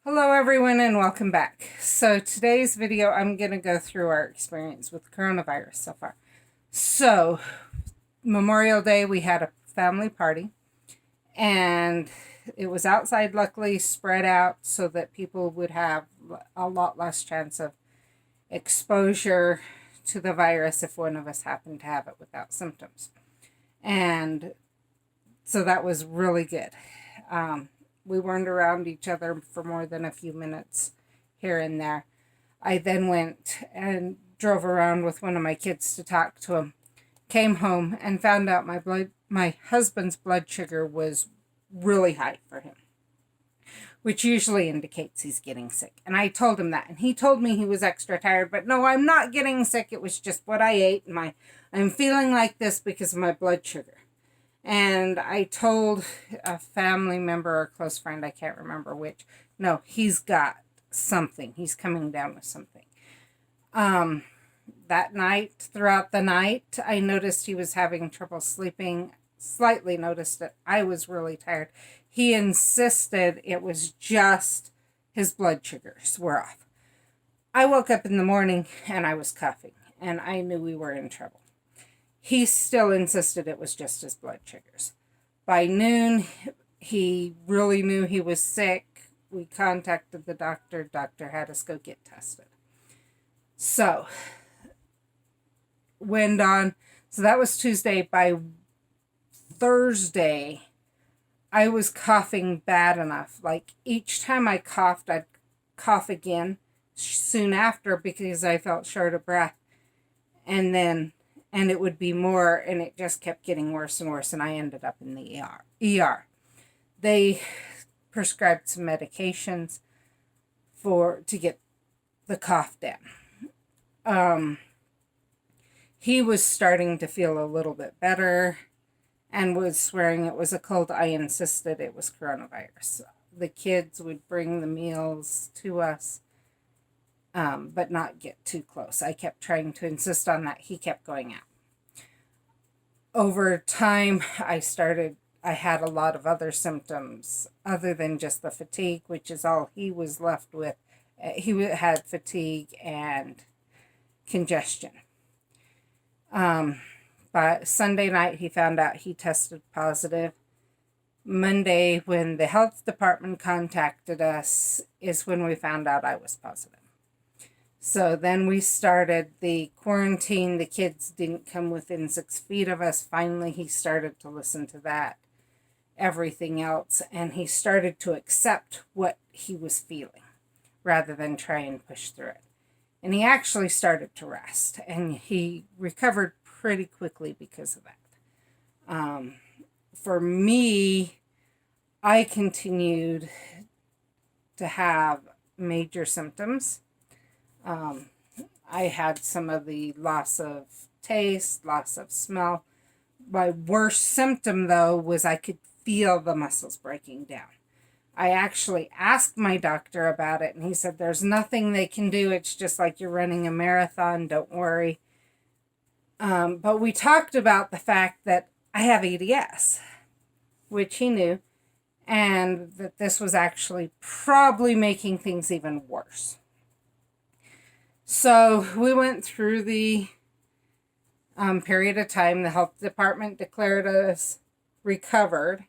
Hello everyone and welcome back. So today's video I'm going to go through our experience with coronavirus so far. So Memorial Day we had a family party and it was outside, luckily spread out so that people would have a lot less chance of exposure to the virus if one of us happened to have it without symptoms. And so that was really good. We weren't around each other for more than a few minutes here and there. I then went and drove around with one of my kids to talk to him. Came home and found out my husband's blood sugar was really high for him, which usually indicates he's getting sick. And I told him that, and he told me he was extra tired, but no, I'm not getting sick. It was just what I ate, and I'm feeling like this because of my blood sugar. And I told a family member or close friend, I can't remember which, no, he's got something. He's coming down with something. That night, throughout the night, I noticed he was having trouble sleeping. Slightly noticed that I was really tired. He insisted it was just his blood sugars were off. I woke up in the morning and I was coughing, and I knew we were in trouble. He still insisted it was just his blood sugars. By noon, he really knew he was sick. We contacted the doctor. Doctor had us go get tested. So, went on. So that was Tuesday. By Thursday, I was coughing bad enough. Like each time I coughed, I'd cough again soon after because I felt short of breath. And it would be more, and it just kept getting worse and worse, and I ended up in the ER. They prescribed some medications to get the cough down. He was starting to feel a little bit better and was swearing it was a cold. I insisted it was coronavirus. The kids would bring the meals to us, but not get too close. I kept trying to insist on that. He kept going out. Over time, I had a lot of other symptoms other than just the fatigue, which is all he was left with. He had fatigue and congestion. But Sunday night, he found out he tested positive. Monday, when the health department contacted us, is when we found out I was positive. So then we started the quarantine. The kids didn't come within 6 feet of us. Finally, he started to listen to that, everything else, and he started to accept what he was feeling rather than try and push through it. And he actually started to rest, and he recovered pretty quickly because of that. For me, I continued to have major symptoms. I had some of the loss of taste, loss of smell. My worst symptom, though, was I could feel the muscles breaking down. I actually asked my doctor about it, and he said, there's nothing they can do. It's just like you're running a marathon. Don't worry. But we talked about the fact that I have EDS, which he knew, and that this was actually probably making things even worse. So we went through the period of time. The health department declared us recovered.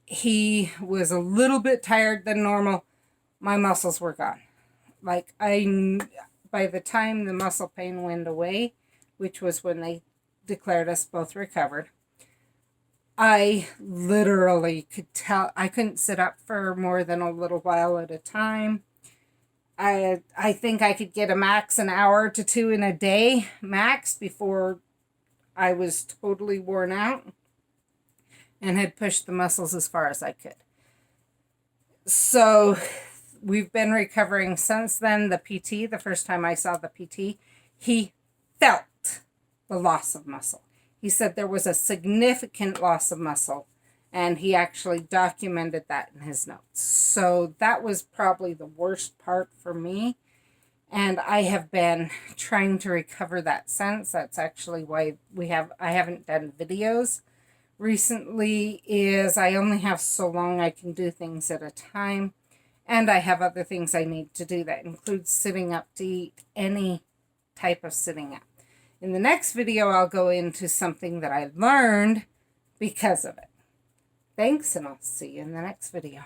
He was a little bit tired than normal. My muscles were gone. By the time the muscle pain went away, which was when they declared us both recovered, I literally could tell I couldn't sit up for more than a little while at a time. I think I could get a max an hour to 2 in a day, max, before I was totally worn out and had pushed the muscles as far as I could. So we've been recovering since then. The PT, the first time I saw the PT, he felt the loss of muscle. He said there was a significant loss of muscle, and he actually documented that in his notes. So that was probably the worst part for me. And I have been trying to recover that since. That's actually why I haven't done videos recently, is I only have so long I can do things at a time. And I have other things I need to do that includes sitting up to eat, any type of sitting up. In the next video, I'll go into something that I learned because of it. Thanks, and I'll see you in the next video.